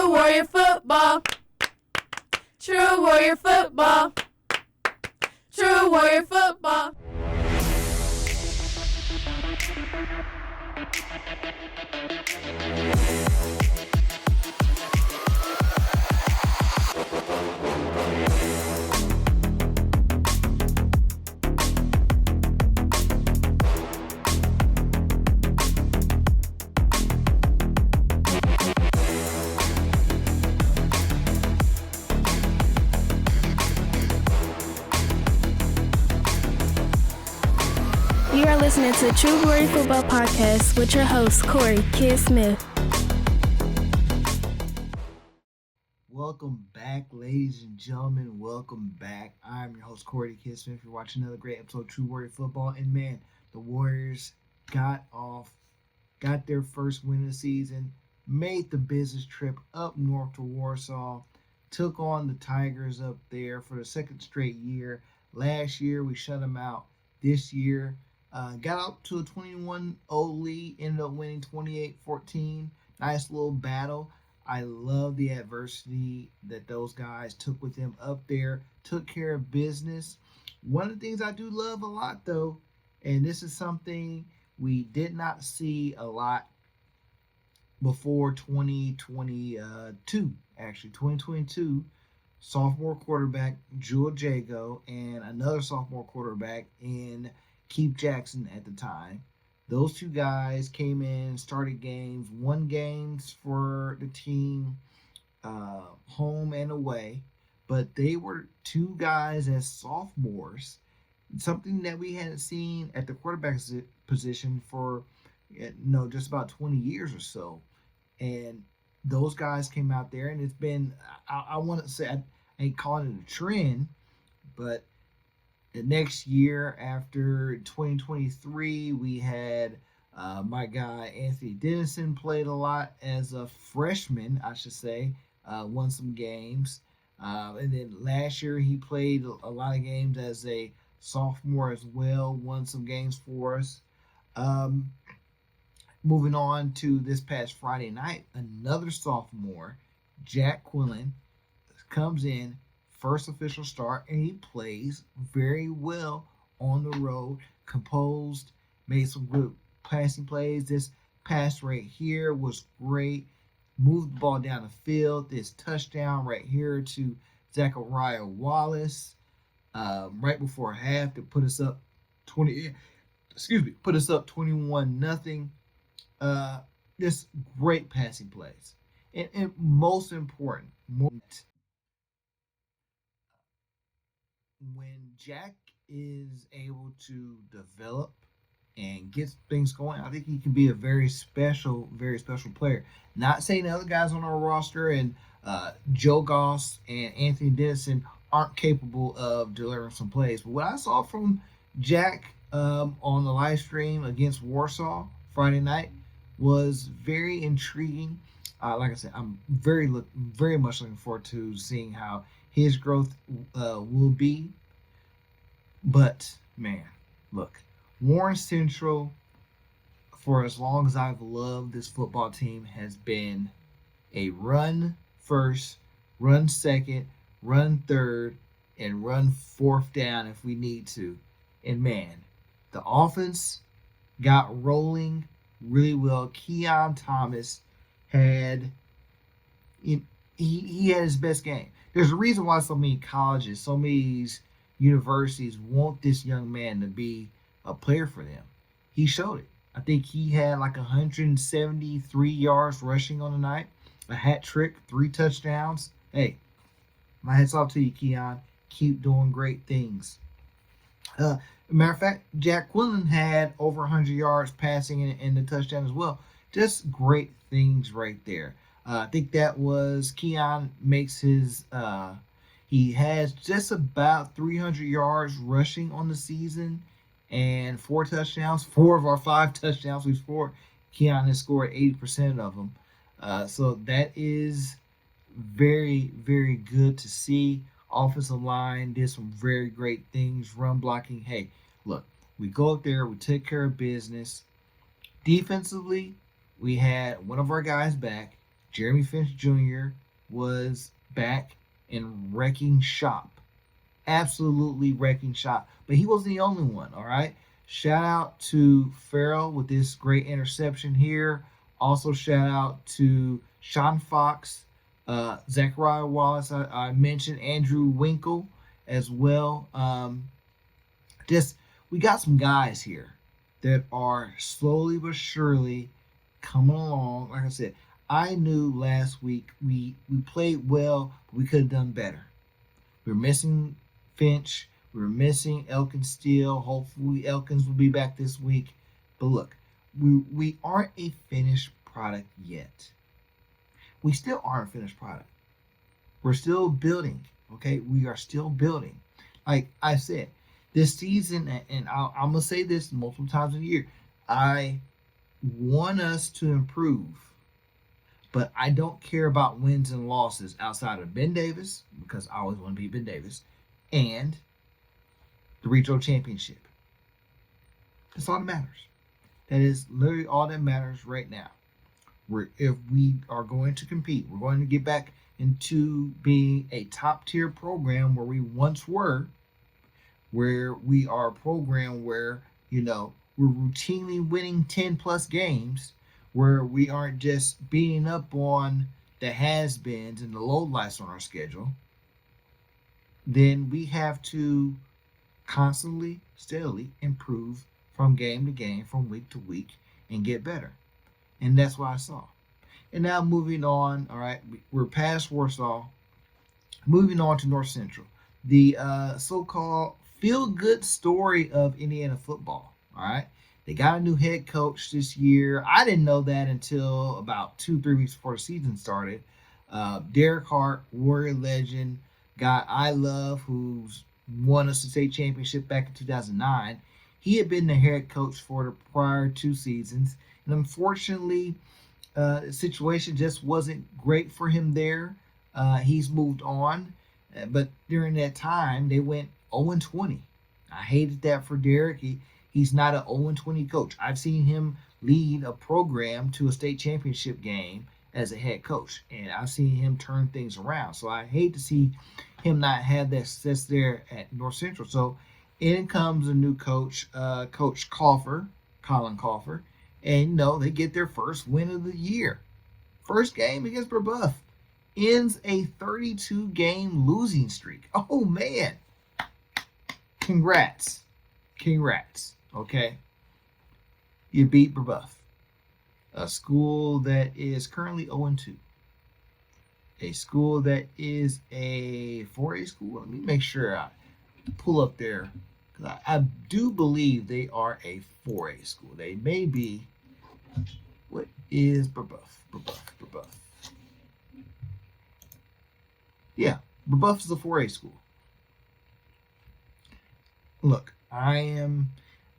True Warrior Football. True Warrior Football. True Warrior Football. You are listening to True Warrior Football Podcast with your host, Corey Kid Smith. Welcome back, ladies and gentlemen. Welcome back. I'm your host, Corey Kid Smith. You're watching another great episode of True Warrior Football. And man, the Warriors got their first win of the season, made the business trip up north to Warsaw, took on the Tigers up there for the second straight year. Last year, we shut them out. This year, got out to a 21-0 lead, ended up winning 28-14. Nice little battle. I love the adversity that those guys took with them up there, took care of business. One of the things I do love a lot, though, and this is something we did not see a lot before 2022, actually. 2022, sophomore quarterback Jewel Jago and another sophomore quarterback in Keith Jackson at the time. Those two guys came in, started games, won games for the team, home and away. But they were two guys as sophomores, something that we hadn't seen at the quarterback position for just about 20 years or so. And those guys came out there, and it's been, I want to say, I ain't calling it a trend, but the next year after 2023, we had my guy Anthony Dennison played a lot as a freshman, I should say, won some games. And then last year he played a lot of games as a sophomore as well, won some games for us. Moving on to this past Friday night, another sophomore, Jack Quillen, comes in, first official start, and he plays very well on the road, composed, made some good passing plays. This pass right here was great. Moved the ball down the field. This touchdown right here to Zachariah Wallace right before half to put us up 21-0. This great passing plays. And most important, when Jack is able to develop and get things going, I think he can be a very special player. Not saying the other guys on our roster and Joe Goss and Anthony Dennison aren't capable of delivering some plays. But what I saw from Jack on the live stream against Warsaw Friday night was very intriguing. Like I said, I'm very much looking forward to seeing how his growth will be. But, man, look, Warren Central, for as long as I've loved this football team, has been a run first, run second, run third, and run fourth down if we need to. And, man, the offense got rolling really well. Keon Thomas had he had his best game. There's a reason why so many colleges, so many universities want this young man to be a player for them. He showed it. I think he had like 173 yards rushing on the night, a hat trick, 3 touchdowns. Hey, my hat's off to you, Keon. Keep doing great things. Matter of fact, Jack Quillen had over 100 yards passing in the touchdown as well. Just great things right there. I think that was Keon makes his he has just about 300 yards rushing on the season and 4 touchdowns. 4 of our 5 touchdowns we've scored, Keon has scored 80% of them. So that is very, very good to see. Offensive line did some very great things. Run blocking. Hey, look, we go up there, we take care of business. Defensively, we had one of our guys back. Jeremy Finch Jr. was back and wrecking shop. Absolutely wrecking shop. But he wasn't the only one, all right? Shout out to Farrell with this great interception here. Also, shout out to Sean Fox, Zachariah Wallace. I mentioned Andrew Winkle as well. We got some guys here that are slowly but surely coming along. Like I said, I knew last week we played well, but we could have done better. We were missing Finch. We were missing Elkins Steele. Hopefully Elkins will be back this week. But look, we aren't a finished product yet. We still aren't a finished product. We're still building, okay? We are still building. Like I said, this season, and I'm going to say this multiple times a year, I want us to improve, but I don't care about wins and losses outside of Ben Davis, because I always want to beat Ben Davis, and the regional championship. That's all that matters. That is literally all that matters right now. If we are going to compete, we're going to get back into being a top tier program where we once were, where we are a program where, we're routinely winning 10 plus games, where we aren't just beating up on the has-beens and the lowlights on our schedule, then we have to constantly, steadily improve from game to game, from week to week, and get better. And that's what I saw. And now moving on, all right, we're past Warsaw, moving on to North Central, the so-called feel-good story of Indiana football, all right? They got a new head coach this year. I didn't know that until about 2-3 weeks before the season started. Derek Hart, Warrior legend, guy I love, who's won us the state championship back in 2009. He had been the head coach for the prior 2 seasons. And unfortunately, the situation just wasn't great for him there. He's moved on. But during that time, they went 0-20. I hated that for Derek. He's not an 0-20 coach. I've seen him lead a program to a state championship game as a head coach, and I've seen him turn things around. So I hate to see him not have that success there at North Central. So in comes a new coach, Coach Colin Kaufer, and they get their first win of the year. First game against Brebeuf. Ends a 32-game losing streak. Oh, man. Congrats. Okay? You beat Brebeuf, a school that is currently 0-2. A school that is a 4A school. Let me make sure I pull up there. I do believe they are a 4A school. They may be. What is Brebeuf? Yeah, Brebeuf is a 4A school. Look,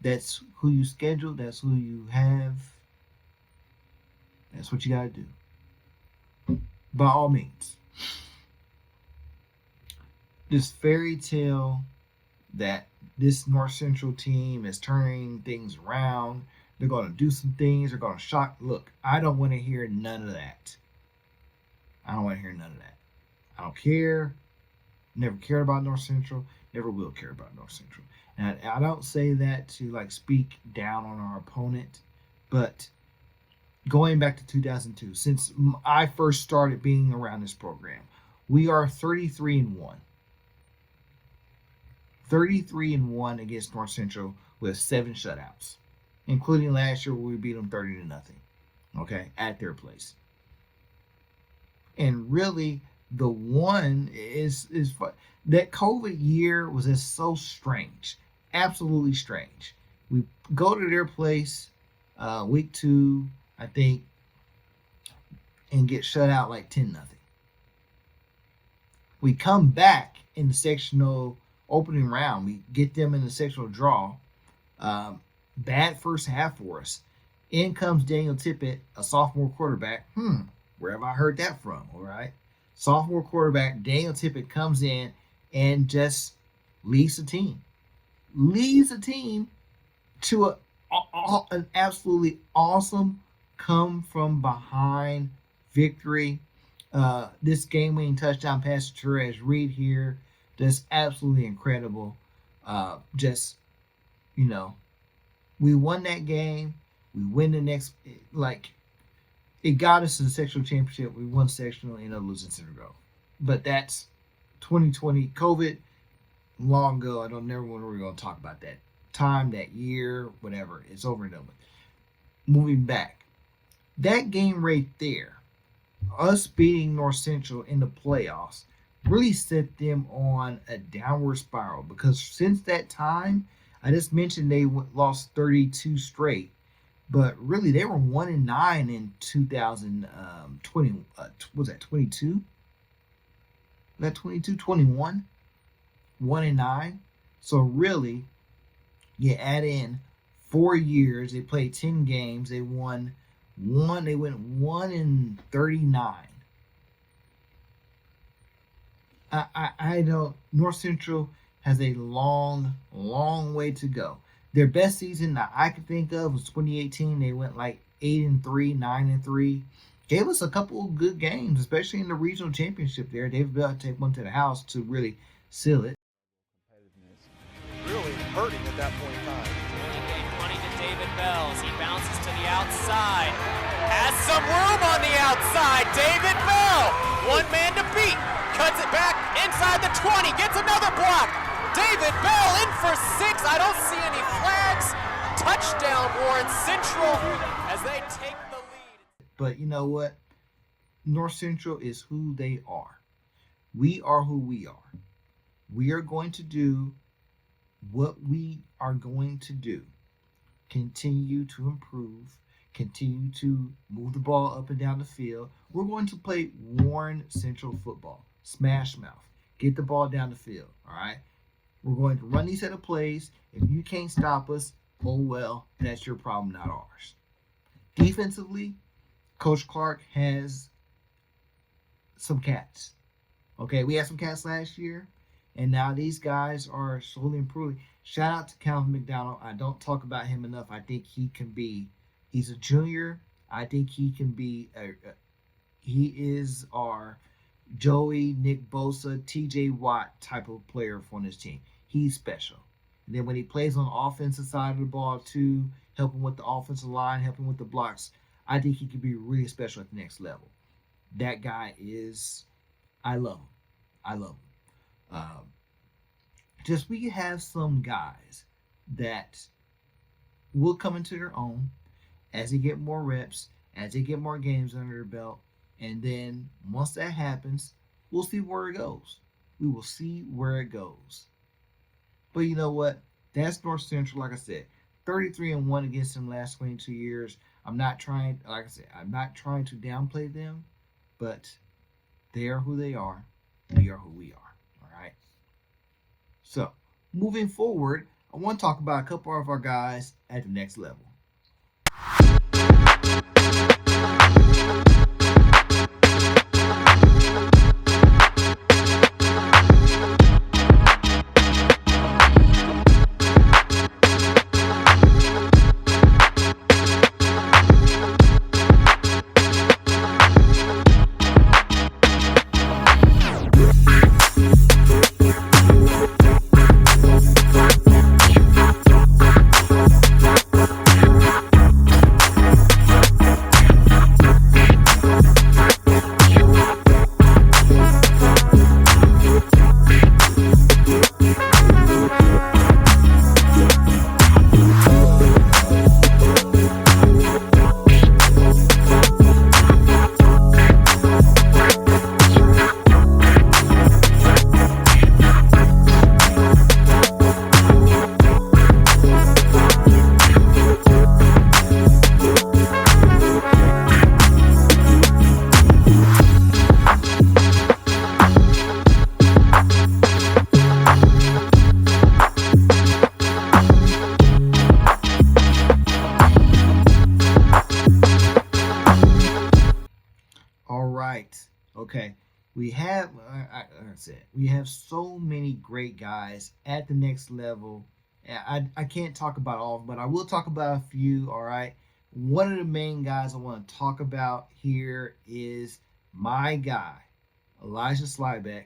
that's who you schedule, that's who you have. That's what you got to do. By all means. This fairy tale that this North Central team is turning things around, they're going to do some things, they're going to shock. Look, I don't want to hear none of that. I don't care. Never cared about North Central. Never will care about North Central. And I don't say that to speak down on our opponent, but going back to 2002, since I first started being around this program, we are 33-1. 33-1 against North Central with 7 shutouts, including last year where we beat them 30-0. Okay, at their place. And really, the one is fun. That COVID year was just so strange, absolutely strange. We go to their place, week 2, I think, and get shut out 10-0. We come back in the sectional opening round. We get them in the sectional draw. Bad first half for us. In comes Daniel Tippett, a sophomore quarterback. Where have I heard that from? All right. Sophomore quarterback Daniel Tippett comes in and just leads the team. Leads the team to an absolutely awesome come from behind victory. This game-winning touchdown pass to Therese Reed here, just absolutely incredible. Just you know, we won that game. We win the next, like, it got us to the sectional championship. We won sectional, ended up losing Center Grove. But that's 2020 COVID, long ago. I don't never want we're going to talk about that time, that year, whatever. It's over and done with. Moving back, that game right there, us beating North Central in the playoffs, really set them on a downward spiral, because since that time, I just mentioned they lost 32 straight, but really they were 1-9 in 2020. Was that 22? That 22, 21, 1-9. So really, you add in 4 years. They played 10 games. They won one. They went 1-39. I know North Central has a long way to go. Their best season that I could think of was 2018. They went like 8-3, 9-3. Gave us a couple of good games, especially in the regional championship there. They've got to take one to the house to really seal it. Really hurting at that point in time. Running to David Bells. He bounces to the outside. Has some room on the outside. David Bell. One man to beat. Cuts it back inside the 20. Gets another block. David Bell in for 6. I don't see any flags. Touchdown, Warren Central, as they take the lead. But you know what? North Central is who they are. We are who we are. We are going to do what we are going to do. Continue to improve. Continue to move the ball up and down the field. We're going to play Warren Central football. Smash mouth. Get the ball down the field. All right? We're going to run these set of plays. If you can't stop us, oh well, that's your problem, not ours. Defensively, Coach Clark has some cats. Okay, we had some cats last year, and now these guys are slowly improving. Shout out to Calvin McDonald. I don't talk about him enough. I think he can be, he's a junior. I think he can be, he is our Joey, Nick Bosa, TJ Watt type of player on this team. He's special. And then when he plays on the offensive side of the ball too, helping with the offensive line, helping with the blocks, I think he could be really special at the next level. That guy is, I love him. I love him. Just we have some guys that will come into their own as they get more reps, as they get more games under their belt. And then once that happens, we'll see where it goes. We will see where it goes. But you know what? That's North Central, like I said. 33-1 against them last 22 years. I'm not trying, like I said, I'm not trying to downplay them, but they are who they are. We are who we are. All right? So, moving forward, I want to talk about a couple of our guys at the next level. Okay, we have, like I said, we have so many great guys at the next level. I can't talk about all of them, but I will talk about a few, all right? one of the main guys I want to talk about here is my guy, Elijah Slybeck.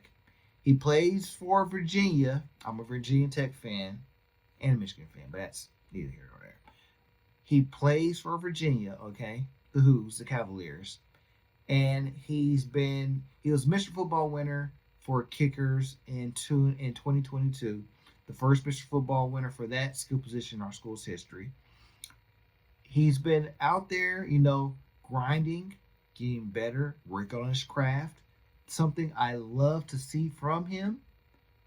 He plays for Virginia. I'm a Virginia Tech fan and a Michigan fan, but that's neither here nor there. He plays for Virginia, okay? The Hoos, the Cavaliers. And he was Mr. Football winner for kickers in 2022. The first Mr. Football winner for that skill position in our school's history. He's been out there, grinding, getting better, working on his craft. Something I love to see from him.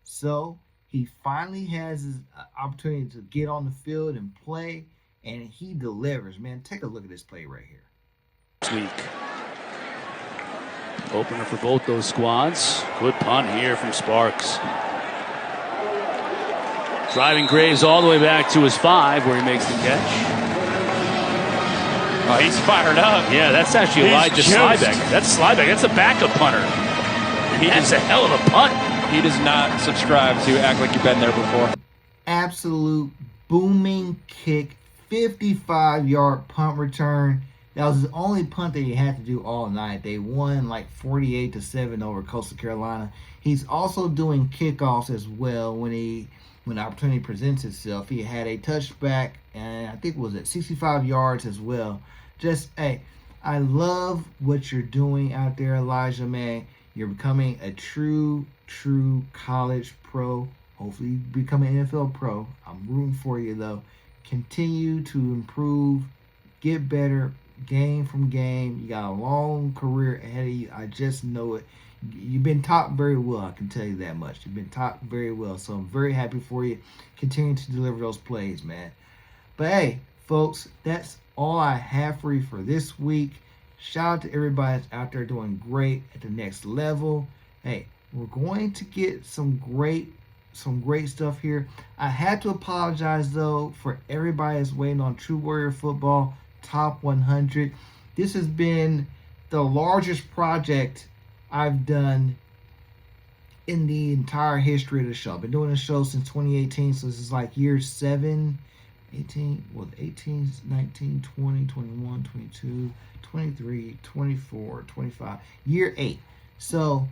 So he finally has his opportunity to get on the field and play, and he delivers, man. Take a look at this play right here. This week. Opener for both those squads. Good punt here from Sparks. Driving Graves all the way back to his 5 where he makes the catch. Oh, he's fired up. Yeah, that's actually Elijah Slybeck. That's Slybeck. That's a backup punter. That's a hell of a punt. He does not subscribe to act like you've been there before. Absolute booming kick, 55-yard punt return. That was the only punt that he had to do all night. They won like 48-7 over Coastal Carolina. He's also doing kickoffs as well when the opportunity presents itself. He had a touchback, and I think it was at 65 yards as well. I love what you're doing out there, Elijah, man. You're becoming a true college pro. Hopefully you become an NFL pro. I'm rooting for you, though. Continue to improve, get better, game from game. You got a long career ahead of you. I just know it. You've been taught very well, I can tell you that much. You've been taught very well, so I'm very happy for you. Continue to deliver those plays, man. But hey, folks, that's all I have for you for this week. Shout out to everybody that's out there doing great at the next level. Hey, we're going to get some great stuff here. I had to apologize, though, for everybody that's waiting on True Warrior Football Top 100. This has been the largest project I've done in the entire history of the show. I've been doing the show since 2018, so this is like year 7, 18, 19, 20, 21, 22, 23, 24, 25, year 8. So,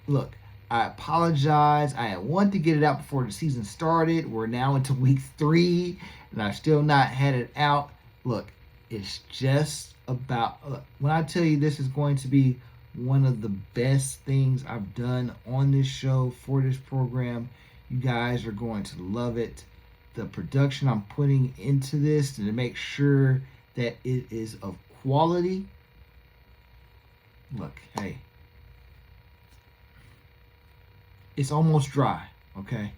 look, I apologize. I wanted to get it out before the season started. We're now into week 3, and I've still not had it out. Look, it's just about, when I tell you this is going to be one of the best things I've done on this show for this program, you guys are going to love it. The production I'm putting into this to make sure that it is of quality. Look, hey, it's almost dry, okay?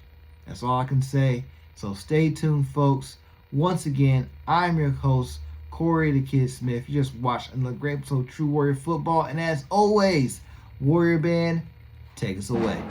That's all I can say. So stay tuned, folks. Once again, I'm your host, Corey the Kid Smith. You just watched another great episode of True Warrior Football. And as always, Warrior Band, take us away.